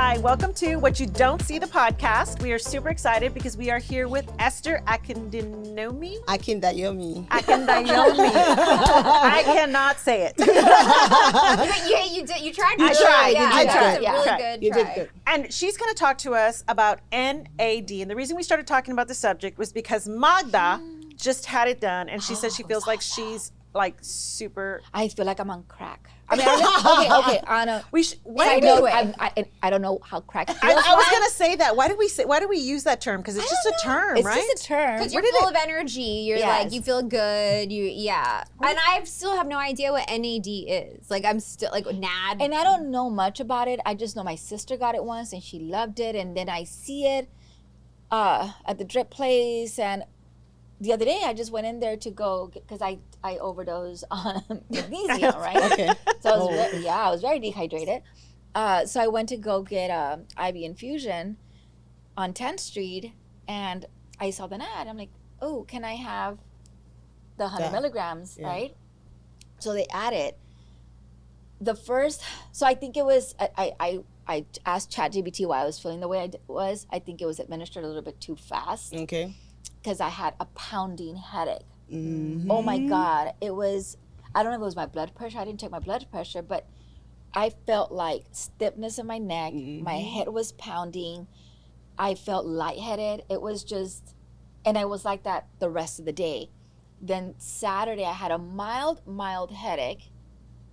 Hi, welcome to What You Don't See, the podcast. We are super excited because we are here with Esther Akindayomi. Akindayomi. I cannot say it. You did. You tried. You tried. Yeah, You did that's good. a really Yeah. good You try. did good. And she's going to talk to us about NAD. And the reason we started talking about the subject was because Magda just had it done. And she says she feels like she's like super. I feel like I'm on crack. I mean, okay, Anna. Why I do know. we- I don't know how crack feels. I was like. going to say that. Why do we use that term? Because it's just a term, It's right? just a term. Because Where you're did full it- of energy. You're Yes. like, you feel good. And I still have no idea what NAD is. Like, I'm still like NAD. And I don't know much about it. I just know my sister got it once and she loved it. And then I see it at the drip place. And the other day I just went in there to go because I overdosed on magnesium, right? Okay. So I was very dehydrated. So I went to go get IV infusion on 10th Street, and I saw the ad. I'm like, oh, can I have the 100 milligrams, Yeah. right? So they added so I think it was, I asked ChatGPT why I was feeling the way I was. I think it was administered a little bit too fast Okay. because I had a pounding headache. Mm-hmm. Oh my God. It was, I don't know if it was my blood pressure. I didn't check my blood pressure, but I felt like stiffness in my neck. My head was pounding. I felt lightheaded. It was just, and I was like that the rest of the day. Then Saturday, I had a mild headache.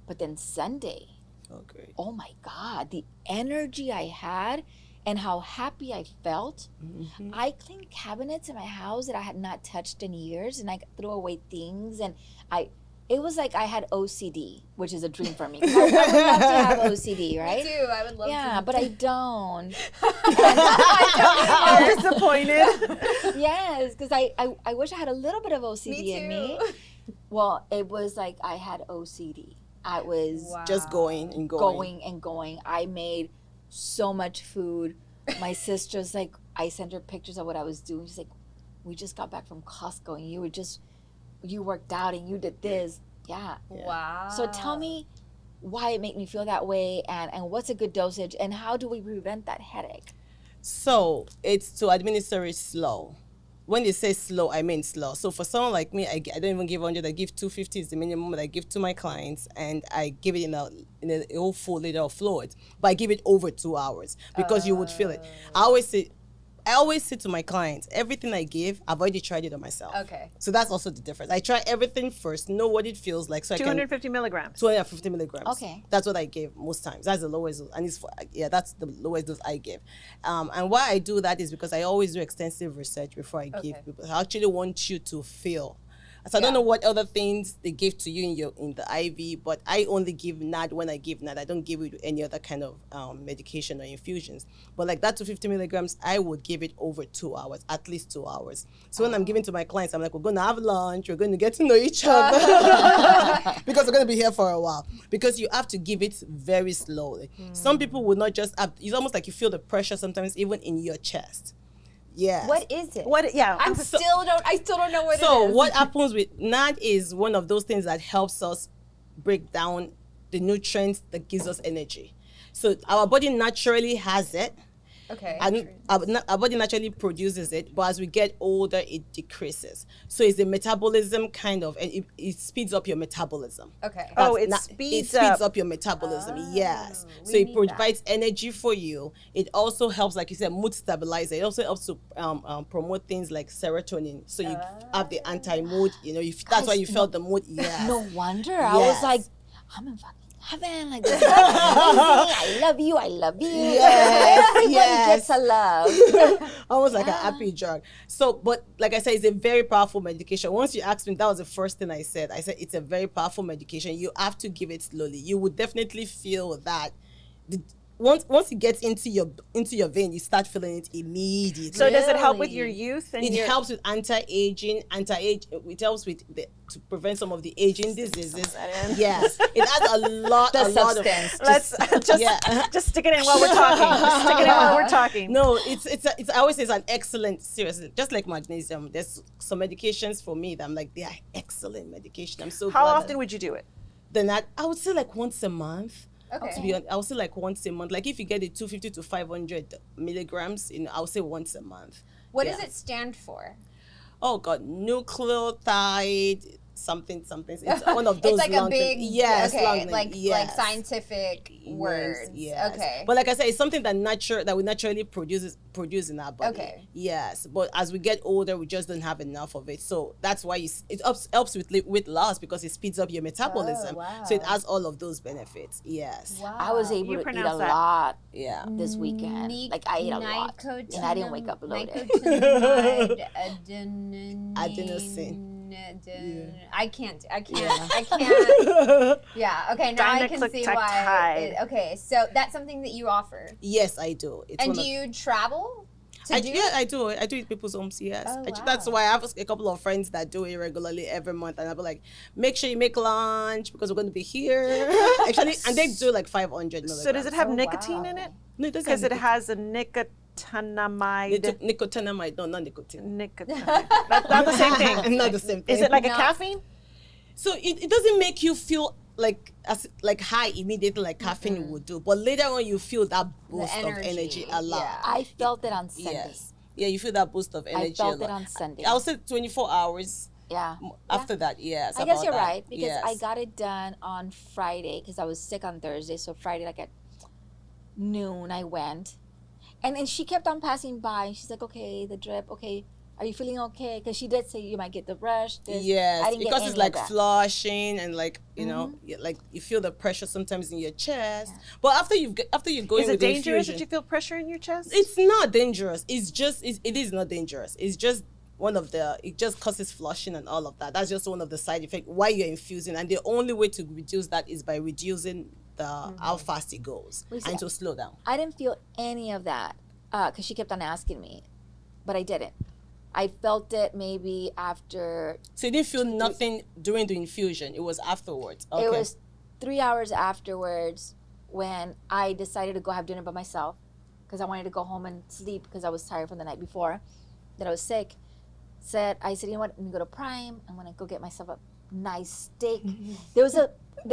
But then Sunday, Oh, great. oh my God, the energy I had and how happy I felt. Mm-hmm. I cleaned cabinets in my house that I had not touched in years, and I threw away things, and it was like I had OCD, which is a dream for me. 'Cause I would love to have OCD, right? Me too. I would love to. Yeah, but I don't. I'm disappointed. Yes, because I wish I had a little bit of OCD in me. Well, it was like I had OCD. I was Just going and going. going. I made so much food. My sister's like, I sent her pictures of what I was doing. She's like, we just got back from Costco and you worked out and you did this. Yeah. Wow. So tell me why it made me feel that way and what's a good dosage and how do we prevent that headache? So it's to administer it slow. When they say slow, I mean slow. So for someone like me, I don't even give 100. I give 250 is the minimum that I give to my clients, and I give it in a whole full liter of fluid. But I give it over 2 hours because you would feel it. I always say to my clients, everything I give, I've already tried it on myself. Okay. So that's also the difference. I try everything first, know what it feels like, so I can 250 milligrams. 250 milligrams. Okay. That's what I give most times. That's the lowest dose. And that's the lowest dose I give. And why I do that is because I always do extensive research before I give people. I actually want you to feel. So I don't know what other things they give to you in the IV, but I only give NAD when I give NAD. I don't give it with any other kind of medication or infusions. But like that 250 milligrams, I would give it over 2 hours, at least 2 hours. So when I'm giving to my clients, I'm like, we're going to have lunch, we're going to get to know each other because we're going to be here for a while. Because you have to give it very slowly. Some people would not just have, it's almost like you feel the pressure sometimes even in your chest. Yeah. What is it? I still don't know what it is. So what happens with NAD is one of those things that helps us break down the nutrients that gives us energy. So our body naturally has it. Okay. And our body naturally produces it, but as we get older, it decreases. So it's a metabolism kind of, and it speeds up your metabolism. Okay. It It speeds speeds up. up your metabolism, yes. we So it need provides energy for you. It also helps, like you said, mood stabilizer. It also helps to promote things like serotonin. So you have the anti-mood, that's why you felt the mood, yes. No wonder. I was Yes. like, I'm in fucking heaven. Like, this is amazing. I love you. Yes, Everybody yes. gets a love. Almost like a happy drug. So, but like I said, it's a very powerful medication. Once you asked me, that was the first thing I said. I said, it's a very powerful medication. You have to give it slowly. You would definitely feel that once it gets into your vein, you start feeling it immediately. So does it help with your youth? And It helps with anti-aging. It helps with to prevent some of the aging diseases. Yes, it has a lot substance. Let's just stick it in while we're talking. Just stick it in while we're talking. No, it's I always say it's an excellent, seriously, just like magnesium. There's some medications for me that I'm like, they are excellent medication. I'm so How glad often would you do it? then I would say like once a month. Okay. To be honest, I would say like once a month. Like if you get it 250 to 500 milligrams, I would say once a month. What does it stand for? Oh God, nucleotide something. It's one of those. It's like long a big, yes, okay, long name. like Yes. scientific words. Yes. Okay. But like I said, it's something that we naturally produce in our body. Okay. Yes. But as we get older, we just don't have enough of it. So that's why it helps with weight loss because it speeds up your metabolism. Oh, wow. So it has all of those benefits. Yes. Wow. I was able You to eat a pronounce that. lot Yeah. this weekend. Like I ate a lot, and I didn't wake up bloated. Nicotinamide Adenosine. I can't. Yeah. Yeah. Okay. Now I can see why. Dinucleotide. Okay. So that's something that you offer. Yes, I do. It's And one do of- you travel to do? Yeah, I do. I do it at people's homes. Yes, Oh, That's wow. why I have a couple of friends that do it regularly every month, and I'll be like, make sure you make lunch because we're going to be here. Actually, and they do like 500 milligrams. So does it have Oh, nicotine wow. in it? No, it doesn't. Because have it has a nicotinamide. nicotinamide. No, not nicotine. Nicotinamide. That's not the same thing. Not the same thing. Is it like a No. caffeine? So it doesn't make you feel like high immediately like caffeine would do, but later on you feel that boost of energy, energy a lot. yeah. I felt it on Sunday. Yes. Yeah, you feel that boost of energy. I felt a it lot. on Sunday. I would say 24 hours Yeah. after that. Yes. I guess about you're that. right because Yes. I got it done on Friday because I was sick on Thursday. So Friday, like at noon, I went, and then she kept on passing by. And she's like, "Okay, the drip. Okay, are you feeling okay?" Because she did say you might get the rush. This. Yes, I didn't get because any it's of like that. flushing and like like you feel the pressure sometimes in your chest. But after you go Is in it with the dangerous that infusion, you feel pressure in your chest? it's not dangerous. It is not dangerous. It's just it just causes flushing and all of that. That's just one of the side effects while you're infusing. And the only way to reduce that is by reducing how fast it goes Lisa, and to slow down. I didn't feel any of that because she kept on asking me, but I didn't. I felt it maybe after. So you didn't feel nothing during the infusion. It was afterwards. Okay. It was 3 hours afterwards when I decided to go have dinner by myself because I wanted to go home and sleep because I was tired from the night before that I was sick. I said, you know what? I'm gonna go to Prime. I'm gonna go get myself a nice steak. There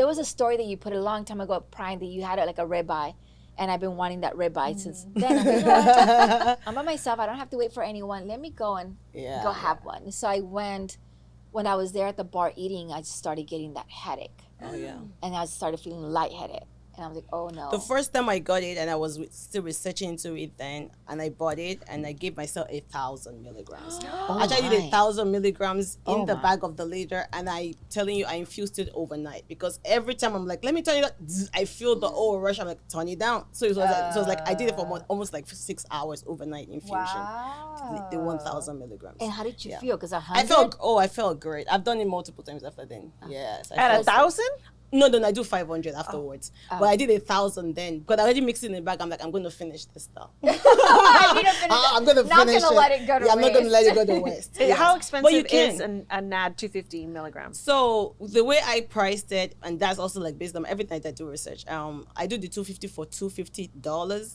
was a story that you put a long time ago at Prime that you had like a ribeye, and I've been wanting that ribeye since then. I'm like, you know what? I'm by myself. I don't have to wait for anyone. Let me go and go have one. So I went. When I was there at the bar eating, I just started getting that headache, Oh yeah. and I started feeling lightheaded. And I was like, oh no. The first time I got it, and I was still researching into it then, and I bought it, and I gave myself 1,000 milligrams. Actually, I did 1,000 milligrams in the bag of the liter, and I telling you, I infused it overnight because every time I'm like, let me turn it up, I feel the rush. I'm like, turn it down. So it was like I did it for almost like 6 hours overnight infusion. Wow. The 1,000 milligrams. And how did you Yeah. feel? Because I felt great. I've done it multiple times after then. Yes. I At felt 1,000? No, I do 500 afterwards. But I did 1,000 then because I already mixed it in the bag. I'm like, I'm going to finish this stuff. I'm going to Not finish gonna it. let it go to Yeah, I'm not going to let it waste. go to waste. How Yes. But you expensive can. is a NAD 250 milligrams? So the way I priced it, and that's also like based on everything that I do research. I do the 250 for $250,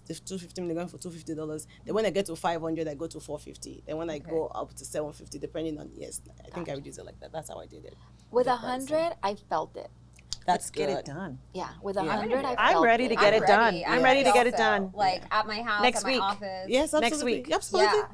the 250 milligrams for $250. Then when I get to 500, I go to 450. Then when I go up to 750, depending on I think I reduce it like that. That's how I did it. with The 100, I felt it. That's Let's good. get it done. Yeah, with 100, I felt I'm ready to it. get I'm it done. ready. I'm ready to get it done. Like at my house, Next at my week. office. Yes, absolutely. Next week. Absolutely. Yeah.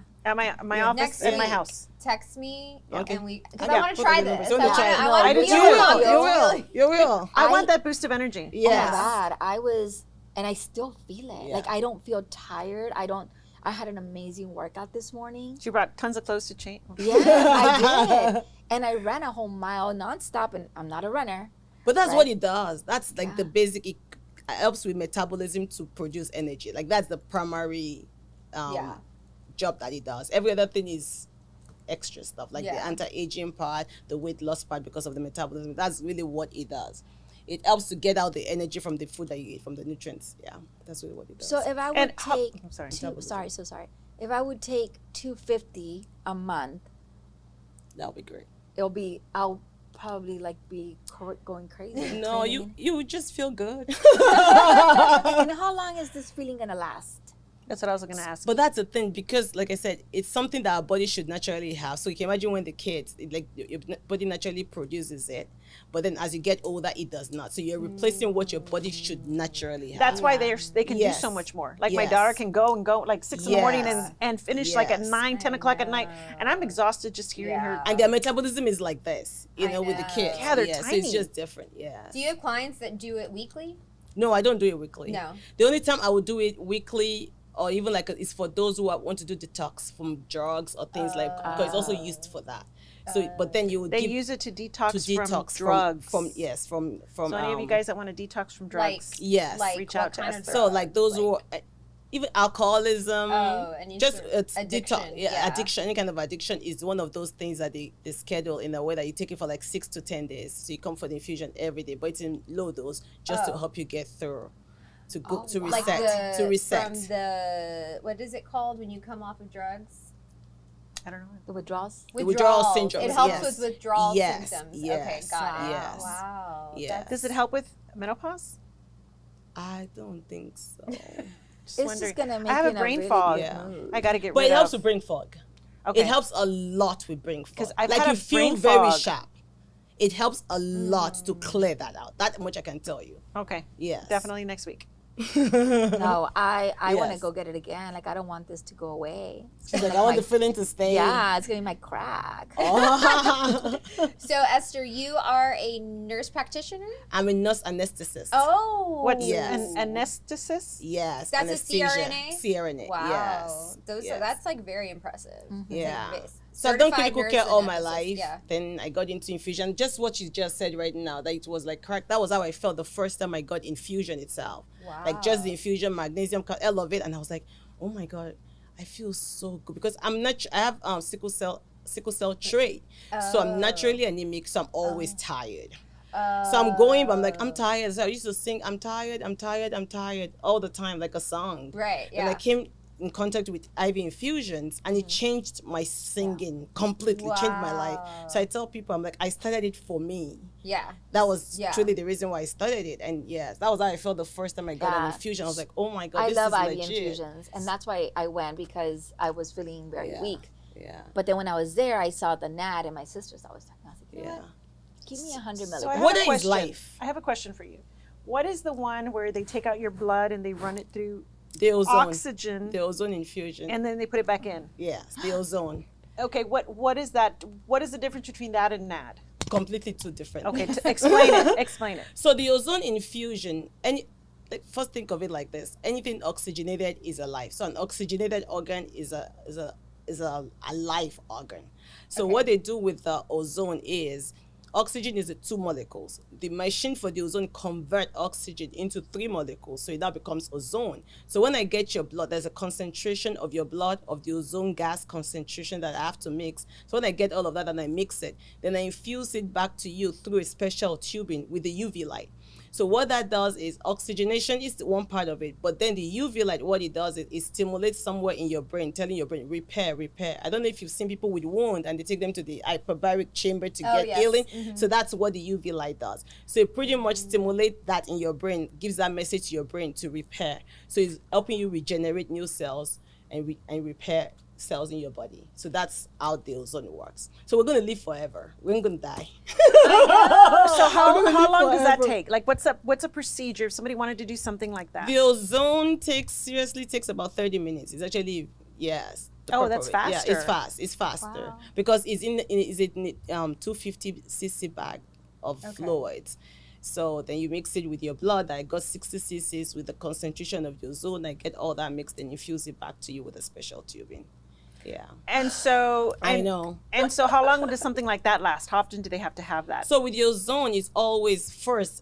At my office Next and my week. house. Text me Okay. and because Yeah, I want to put try the this. numbers. You wanna try it? I want I to do feel too. how it You will. feels. You will. I I- want that boost of energy. Oh Yes. my God, I was, and I still feel it. Yeah. Like I don't feel tired. I had an amazing workout this morning. She brought tons of clothes to change. Yeah, I did. And I ran a whole mile nonstop, and I'm not a runner. But that's Right. what it does. That's like the basic. It helps with metabolism to produce energy. Like that's the primary job that it does. Every other thing is extra stuff, like the anti-aging part, the weight loss part because of the metabolism. That's really what it does. It helps to get out the energy from the food that you eat, from the nutrients. Yeah, that's really what it does. So if I would And how- take I'm sorry. sorry. If I would take 250 a month, that would be great. I'll probably like be going crazy. No, training. you would just feel good. And how long is this feeling gonna last? That's what I was going to ask. But that's the thing, because like I said, it's something that our body should naturally have. So you can imagine when the kids, like your body naturally produces it, but then as you get older, it does not. So you're replacing what your body should naturally have. That's why they can do Yes. so much more. Like my Yes. daughter can go like 6 in the morning Yes. and finish like at Yes. 9, 10 o'clock at night. And I'm exhausted just hearing her. And their metabolism is like this, you know, with the know. kids. Yeah, they're So tiny. it's just different. Yeah. Do you have clients that do it weekly? No, I don't do it weekly. No. The only time I would do it weekly, or even like it's for those who want to do detox from drugs or things like, because it's also used for that. So, but then you would They give use it to detox, from detox drugs. from yes from so any of you guys that want to detox from drugs, yes. Like reach what out to kind us. of So like those who drugs? are, even alcoholism, any just sort of it's addiction, detox, yeah. addiction, any kind of addiction is one of those things that they schedule in a way that you take it for like 6 to 10 days. So you come for the infusion every day, but it's in low dose just to help you get through, to go to Like reset, to reset. from the what is it called when you come off of drugs? I don't know. The withdrawals. The withdrawal syndrome, It helps yes. with withdrawal Yes, symptoms. yes, Okay, got it. yes. Wow. Yes. Does it help with menopause? I don't think so. Just It's wondering. just gonna make I have you a in a brain really fog. Yeah. mood. I got to get But rid it helps of. with brain fog. Okay. It helps a lot with brain fog. 'Cause I've like had you a feel brain very fog. sharp. It helps a lot to clear that out. That much I can tell you. Okay. Yes. Definitely next week. No, I want to Yes. go get it again. Like I don't want this to go away. She's like, I want the feeling to stay. Yeah, it's gonna be my crack. Oh. So Esther, you are a nurse practitioner? I'm a nurse anesthetist. Oh. What's Yes. an anesthetist? Yes. That's a anesthesia. CRNA? CRNA. Wow. Yes. Those yes. that's like very impressive. Yeah. Like, So I've done certified clinical nurse care all my anesthetist, life. Yeah. Then I got into infusion. Just what you just said right now, that it was like correct. That was how I felt the first time I got infusion itself. Wow. Like just the infusion, magnesium, all of it. And I was like, oh my God, I feel so good. Because I'm not, I have sickle cell trait. So I'm naturally anemic, so I'm always tired. So I'm going, but I'm like, I'm tired. So I used to sing, I'm tired, I'm tired, I'm tired all the time, like a song. Right, And I yeah. came in contact with IV infusions, and it changed my singing completely, changed my life. So I tell people, I'm like, I started it for me. Yeah. That was Yeah. truly the reason why I started it. And yes, that was how I felt the first time I got an Yeah. infusion. I was like, oh my God, I this love is IV legit. infusions, and that's why I went, because I was feeling very Yeah. weak. Yeah. But then when I was there, I saw the NAD, and my sister's always talking. I was like, you know Yeah. what? Give me 100 So I milligrams. have What a is question. life? I have a question for you. What is the one where they take out your blood and they run it through The ozone. oxygen The ozone infusion. and then they put it back in? Yes, the ozone. Okay, what is that? What is the difference between that and NAD? Completely two different. Okay, explain it. Explain it. So the ozone infusion, first think of it like this: anything oxygenated is alive. So an oxygenated organ is a live organ. So what they do with the ozone is, oxygen is the 2 molecules. The machine for the ozone convert oxygen into 3 molecules, so it now becomes ozone. So when I get your blood, there's a concentration of your blood of the ozone gas concentration that I have to mix. So when I get all of that and I mix it, then I infuse it back to you through a special tubing with the UV light. So what that does is, oxygenation is one part of it, but then the UV light, what it does is it stimulates somewhere in your brain, telling your brain, repair, repair. I don't know if you've seen people with wound and they take them to the hyperbaric chamber to get yes. healing. So that's what the UV light does. So it pretty much stimulates that in your brain, gives that message to your brain to repair. So it's helping you regenerate new cells and repair cells in your body. So that's how the ozone works. So we're going to live forever. We're going to die. So how long does that forever. take? Like what's a procedure if somebody wanted to do something like that? The ozone takes about 30 minutes. It's actually, yes. the Oh, that's proper way. Yeah, faster. it's fast. It's faster Wow. because it's in 250 cc bag of fluids. So then you mix it with your blood. I got 60 cc's with the concentration of the ozone. I get all that mixed and infuse it back to you with a special tubing. Yeah. And so I know. And so how long does something like that last? How often do they have to have that? So with the ozone, it's always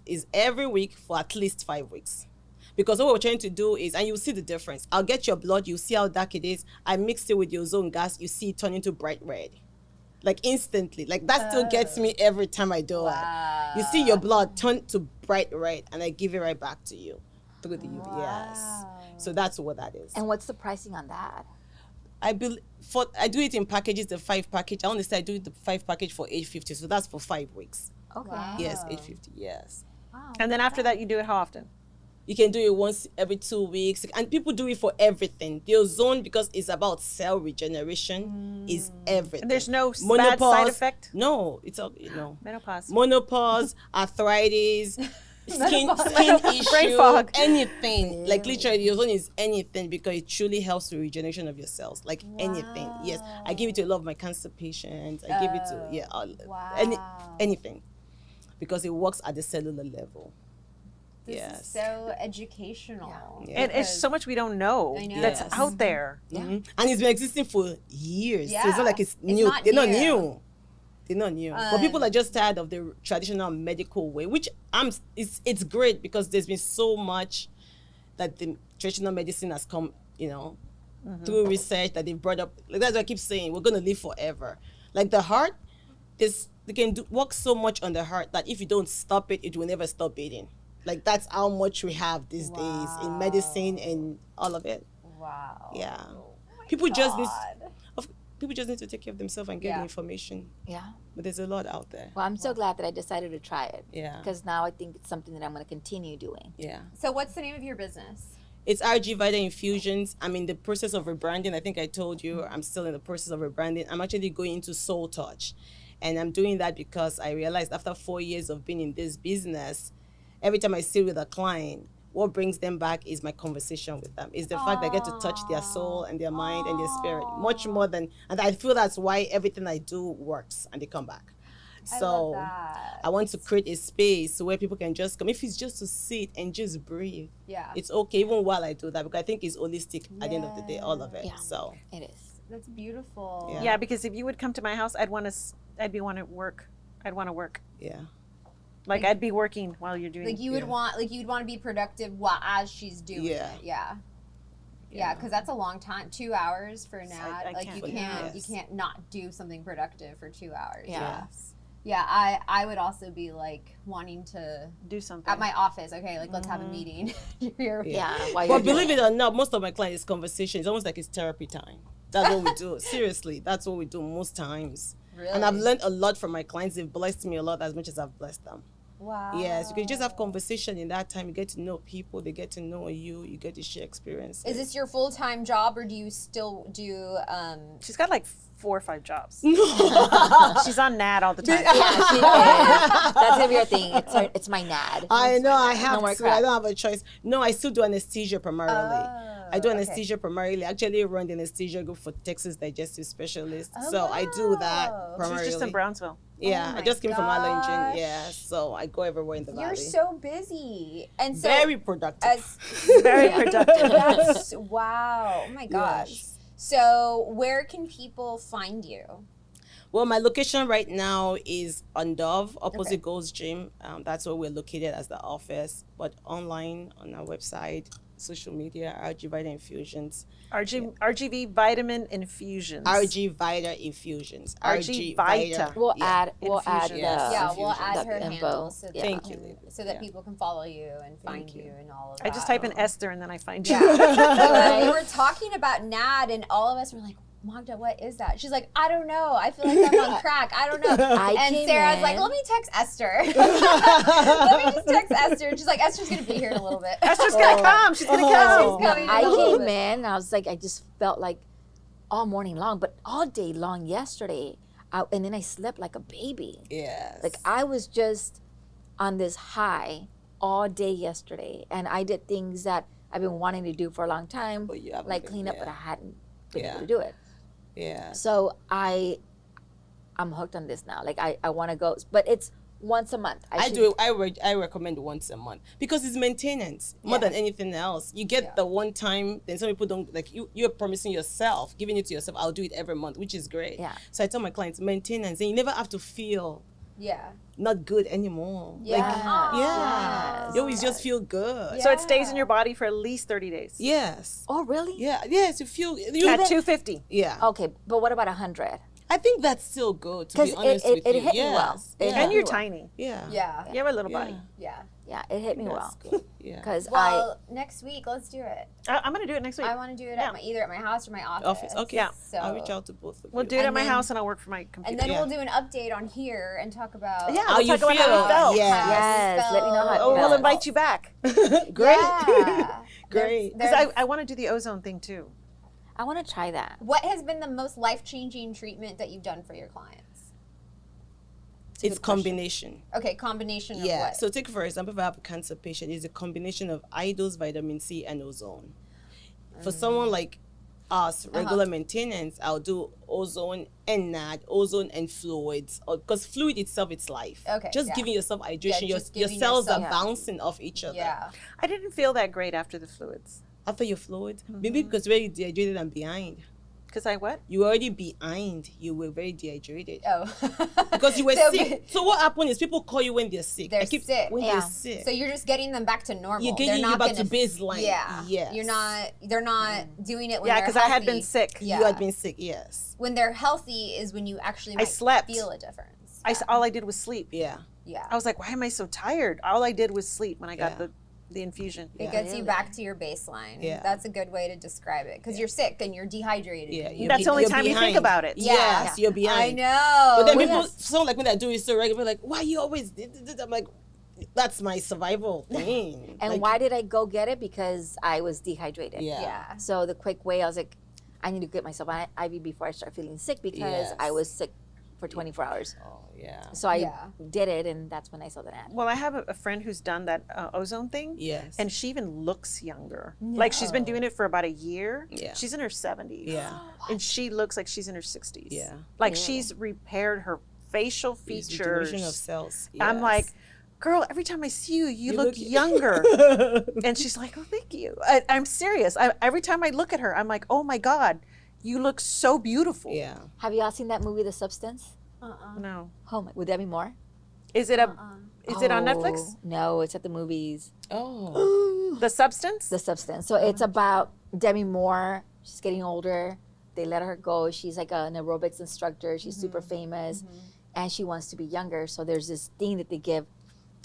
is every week for at least 5 weeks. Because what we're trying to do is, and you'll see the difference. I'll get your blood, you see how dark it is. I mix it with the ozone gas, you see it turn into bright red. Like instantly. Like that still gets me every time I do it. You see your blood turn to bright red and I give it right back to you through the UV. Yes. So that's what that is. And what's the pricing on that? I do it in packages, the 5 package. I want to say I do the 5 package for $850. So that's for 5 weeks. Okay. Wow. Yes, $850. Yes. Wow. And then after that you do it how often? You can do it once every 2 weeks. And people do it for everything. The ozone, because it's about cell regeneration, is everything. And there's no bad side effect? No, it's all, you know. Menopause. Arthritis, skin issue, brain fog. anything. Like literally, the ozone is anything because it truly helps the regeneration of your cells. Like anything. Yes, I give it to a lot of my cancer patients. I give it to anything, because it works at the cellular level. This is so educational. Yeah. And it's so much we don't know, I know. that's Yes. out there. And it's been existing for years. So it's not like it's new. not They're not new. new. They're not new. But people are just tired of the traditional medical way, which it's great, because there's been so much that the traditional medicine has come, you know, through research that they've brought up. Like that's what I keep saying. We're gonna live forever. Like the heart, they can work so much on the heart that if you don't stop it, it will never stop beating. Like that's how much we have these days in medicine and all of it. Wow. Yeah. People just need to take care of themselves and get the information. Yeah. But there's a lot out there. Well, I'm so glad that I decided to try it. Yeah. Because now I think it's something that I'm going to continue doing. Yeah. So what's the name of your business? It's RG Vita Infusions. I'm in the process of rebranding. I think I told you I'm still in the process of rebranding. I'm actually going into Soul Touch. And I'm doing that because I realized after 4 years of being in this business, every time I sit with a client, what brings them back is my conversation with them. Is the fact that I get to touch their soul and their mind and their spirit much more than, and I feel that's why everything I do works and they come back. So I want to create a space where people can just come, if it's just to sit and just breathe. Yeah. It's okay, even while I do that, because I think it's holistic at the end of the day, all of it. Yeah. So It is. That's beautiful. Yeah. Yeah, because if you would come to my house, I'd want to work. yeah. Like I'd be working while you're doing. Like you would want, you'd want to be productive while as she's doing Yeah. it. Yeah, because that's a long time. 2 hours for a nap. I Like can't you do can't, that. you can't not do something productive for 2 hours. Yeah. Yeah, I would also be like wanting to do something at my office. Okay, like let's have a meeting. Here. Yeah. While But you're believe doing it or not, most of my clients' conversation is almost like it's therapy time. That's what we do. Seriously, that's what we do most times. Really? And I've learned a lot from my clients. They've blessed me a lot as much as I've blessed them. Wow. Yes, you can just have conversation in that time. You get to know people. They get to know you. You get to share experiences. Is this your full-time job, or do you still do? She's got like 4 or 5 jobs. She's on NAD all the time. Yeah, she is. That's gonna be your thing. It's my NAD. I know I have more to. crap. I don't have a choice. No, I still do anesthesia primarily. I do anesthesia primarily. I actually run the anesthesia group for Texas Digestive Specialists. So I do that wow. primarily. She's just in Brownsville. Yeah, Oh I just came from gosh. Arlington. Yeah, so I go everywhere in the You're valley. so busy, and so Very productive. as Very productive. that's wow. Oh my gosh. Yes. So where can people find you? Well, my location right now is on Dove, opposite Okay. Gold's Gym. That's where we're located as the office. But online, on our website, social media, RG Vita Infusions. RGV Vitamin Infusions. RG Vita Infusions. RG Vita. We'll Yeah. add the Infusions. Yeah, we'll Infusion. add her info. handle so that, Thank you. so that Yeah. people can follow you and find Thank you. you. And all of that. I just type in Esther and then I find you. Yeah. We were talking about NAD, and all of us were like, Magda, what is that? She's like, I don't know. I feel like I'm on crack. I don't know. And came Sarah's like, in. let me text Esther. Let me just text Esther. And she's like, Esther's going to be here in a little bit. Esther's gonna come. She's gonna come. Esther's coming in a I little came bit. in and I was like, I just felt like all morning long, but all day long yesterday. And then I slept like a baby. Yes. Like I was just on this high all day yesterday. And I did things that I've been wanting to do for a long time, But you haven't like been- clean up, yeah. but I hadn't been Yeah. able to do it. Yeah. So I'm hooked on this now. Like I want to go, but it's once a month. I should- do. I recommend once a month because it's maintenance more than anything else. You get the one time. Then some people don't like you. You're promising yourself, giving it to yourself. I'll do it every month, which is great. Yeah. So I tell my clients maintenance, and you never have to feel Yeah. not good anymore. Yeah. Like, Aw. yeah. You always just feel good. Yeah. So it stays in your body for at least 30 days. Yes. Oh, really? Yeah. Yes. You feel. At 250. Yeah. Okay, but what about 100? I think that's still good. To 'Cause be honest it- with it you. hit me well. Yes. It Yeah. hit And you're Well. tiny. Yeah. Yeah. You have a little Yeah. body. Yeah. Yeah, it hit me That's well. good. Yeah. Because Well, next week, let's do it. I'm gonna do it next week. I want to do it Yeah. at either at my house or my office. Office. Okay. Yeah. So I'll reach out to both of you. We'll do it at And my then- house, and I'll work from my computer. and then Yeah. we'll do an update on here and talk about Yeah, How we'll you talk about how feel. we felt. Yeah. Yes, let me know how it Oh, we'll felt. invite you back Great. Yeah. Great. because There's- I want to do the ozone thing too. I want to try that. What has been the most life-changing treatment that you've done for your clients? It's combination. Okay, combination of Yeah. what? So take for example, if I have a cancer patient, it's a combination of high dose vitamin C and ozone. For someone like us, regular maintenance, I'll do ozone and NAD, ozone and fluids, because fluid itself, it's life. Okay, Just yeah. giving yourself hydration. Yeah, just your giving cells yourself- are bouncing off each other. yeah. I didn't feel that great after the fluids After your fluid, maybe because you're dehydrated and behind. because I what? You were already behind. You were very dehydrated. Oh. Because you were So- sick. So what happened is people call you when they're sick. They're sick. When Yeah. they're sick. So you're just getting them back to normal. You're They're getting you not back gonna, to baseline. Yeah. Yes. They're not doing it when Yeah, they're because I had been healthy. sick. Yeah. You had been sick, yes. When they're healthy is when you actually might slept. feel a difference. All I did was sleep. Yeah. Yeah. I was like, why am I so tired? All I did was sleep when I got Yeah. the infusion. It Yeah. gets you Really? back to your baseline. Yeah. That's a good way to describe it because you're sick and you're dehydrated. Yeah. and You're That's the only you're time you think behind. about it. Yeah. Yes, you're I behind. know. But then Well, people, yes. someone like when I do it so regular, like, why you always I'm like, that's my survival thing. And Like, why did I go get it? Because I was dehydrated. Yeah. Yeah. So the quick way, I was like, I need to get myself an IV before I start feeling sick because Yes. I was sick for 24 hours. Oh, yeah. So I Yeah. did it, and that's when I saw the ad. Well, I have a friend who's done that ozone thing. Yes. And she even looks younger. Like she's been doing it for about a year. Yeah. She's in her 70s. Yeah. And she looks like she's in her 60s. Yeah. Like Really? she's repaired her facial It's features. regeneration of cells. I'm Yes. like, girl, every time I see you, you look look- younger. And she's like, oh, thank you. I'm serious. Every time I look at her, I'm like, oh my God, you look so beautiful. Yeah. Have you all seen that movie, The Substance? No. Oh my, would that be more? Is it is it on Netflix? Oh, No, it's at the movies. Oh. The Substance? The Substance. So it's about Demi Moore. She's getting older. They let her go. She's like an aerobics instructor. She's super famous, and she wants to be younger. So there's this thing that they give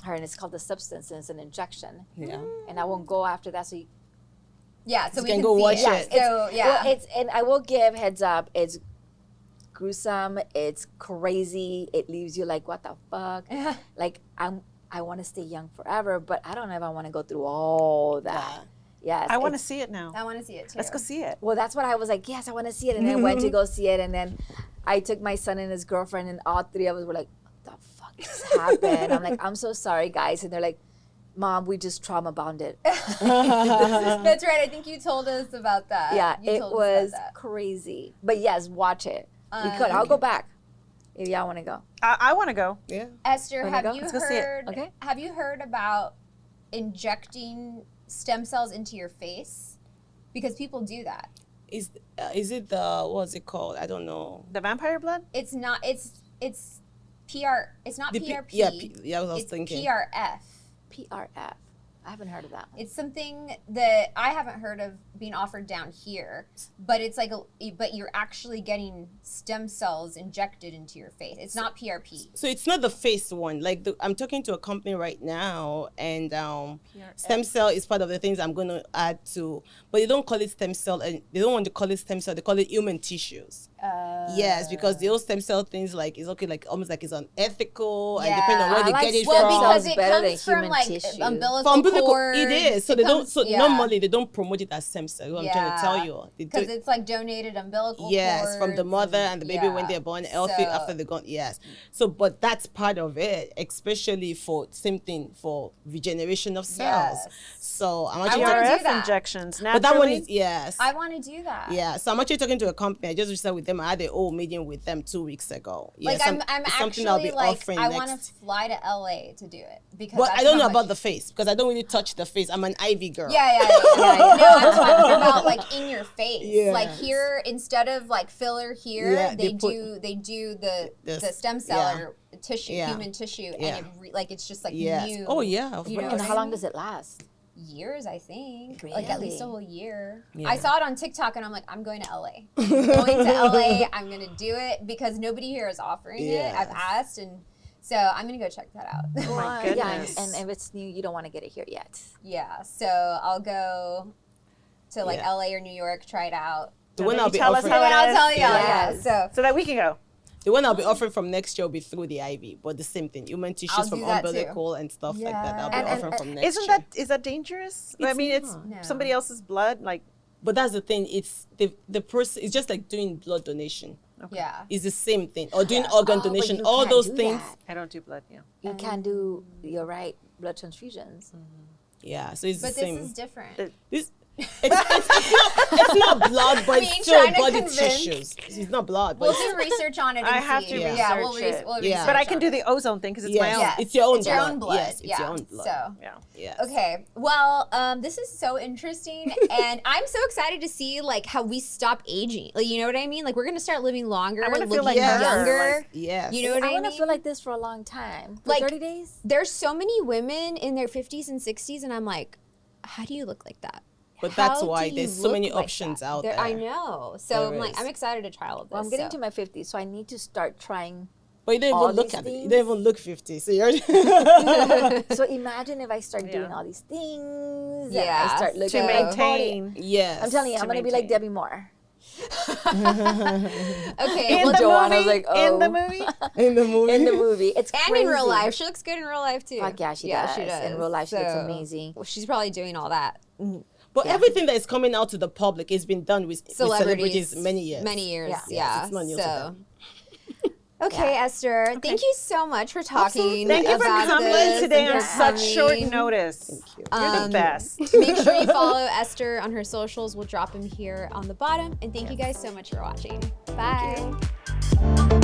her, and it's called The Substance, and it's an injection. Yeah. And I won't go after that. So you, Yeah, so we can can go see watch it. it. So yeah. Well, it's, and I will give heads up. It's gruesome. It's crazy. It leaves you like, what the fuck? Like I want to stay young forever, but I don't know if I want to go through all that. Yes. I want to it's- see it now. I want to see it too. Let's go see it. Well, that's what I was like. Yes, I want to see it, and then I went to go see it, and then I took my son and his girlfriend, and all three of us were like, "What the fuck just happened?" I'm like, "I'm so sorry, guys," and they're like, "Mom, we just trauma bonded." That's right. I think you told us about that. Yeah, You it told us about was that. crazy. But yes, watch it. We could. I'll go back if y'all want to go. I want to go. Yeah. Esther, Wanna have go? you Let's go see it. heard? Okay. Have you heard about injecting stem cells into your face? Because people do that. Is it the what's it called? I don't know. The vampire blood? It's not. It's PR. It's not The P- PRP. yeah, I was it's thinking. PRF. PRF. I haven't heard of that one. It's something that I haven't heard of being offered down here, but it's like, but you're actually getting stem cells injected into your face. It's not PRP. So it's not the face one. Like I'm talking to a company right now, and stem cell is part of the things I'm going to add to. But they don't call it stem cell, and they don't want to call it stem cell. They call it human tissues. Yes, because the old stem cell things like it's okay, like almost like it's unethical, and depending on where I they like get it stem Well, from. because cells it better than comes from human like tissue. umbilical cord. It is. So they don't. So yeah. normally they don't promote it as stem cell. What I'm trying to tell Yeah. you. They do Because it- it's like donated umbilical Yes, from the cords mother and the baby when yeah. they're born healthy So- after they're gone. Yes. So, but that's part of it, especially for same thing for regeneration of cells. Yes. So I'm I actually, wanna do PRF that. injections. but that one naturally. is yes. I want to do that. Yeah, so I'm actually talking to a company. I just reached out with them. I had a whole meeting with them 2 weeks ago. Yeah, Like I'm it's something actually I'll be like offering I want next. to fly to LA to do it because But that's I don't how know much- about the face because I don't really touch the face. I'm an Ivy girl. Yeah. No, I'm talking about like in your face. Yes. Like here, instead of like filler here, Yeah, they they put- do the This- stem cell yeah. or tissue, Yeah. human tissue, Yeah. and like it's just like Yes. new. Oh yeah. Of You know course. And what how I long mean? does it last? Years, I think. Like at least a Really? whole year. Yeah. I saw it on TikTok and I'm like, I'm going to LA. I'm going to LA. I'm going to do it because nobody here is offering it. I've Yes. asked and So I'm gonna go check that out. Oh my Yeah, goodness. and if it's new, you don't want to get it here yet. Yeah, so I'll go to like Yeah. LA or New York, try it out. The one then I'll you be tell us offering. how And then I'll it tell is. y'all. Yes. Yeah, so So that we can go. The one I'll be offering from next year will be through the IV, but the same thing. Human tissues I'll from do that too. umbilical and stuff like that. I'll be Yeah. offering from next Isn't year. is that dangerous? I It's mean, it's not. No. somebody else's blood. Like, But that's the thing. It's the person. It's just like doing blood donation. yeah. It's the same thing. Or doing Yeah. organ Oh, but donation. you All can't those do things. that. I don't do blood. Yeah. You can do, you're right, blood transfusions. Yeah. So it's But the this same. is different. This, it's not blood, but mean, it's still trying to body convince- tissues. It's not blood, but We'll do research on it and I have see. to Yeah, we'll, research it. we'll Yeah. research But I can on do it. the ozone thing because it's my yes, own. Yes. it's your own It's blood. your own blood. Yes, it's yeah. your own blood. So. Yeah. Yes. Okay, well, this is so interesting, and I'm so excited to see like how we stop aging. Like, you know what I mean? Like, we're gonna start living longer, I wanna looking feel like her, younger. like- Yes. You know what I I want to mean? feel like this for a long time. For Like- 30 days? There's so many women in their 50s and 60s, and I'm like, how do you look like that? But that's How why do there's you so many look like options that? out there. I know. So There I'm like, is. I'm excited to try all of this. Well, I'm getting so. to my 50s, so I need to start trying. But you don't all even look these at it. You things. don't even look 50. So you're So imagine if I start doing Yeah. all these things. and Yeah, I start looking to at my body. Maintain. yes. I'm telling you, To I'm going to be like maintain. Debbie Moore. Okay, In well, the Joanna's movie. like, In the oh. movie. in the movie. In the movie. It's and crazy. in real life, she looks good in real life too. Fuck yeah, she She does. does. In real life, she looks So- amazing. Well, she's probably doing all that. But everything that is coming out to the public has been done with celebrities many years. Many years, Yeah. yeah. It's not new to so. them. Okay, Esther, thank you so much for talking Thank you for about coming this today and on for such short coming. notice. Thank you. You're the best. Make sure you follow Esther on her socials. We'll drop them here on the bottom. And thank you guys so much for watching. Bye.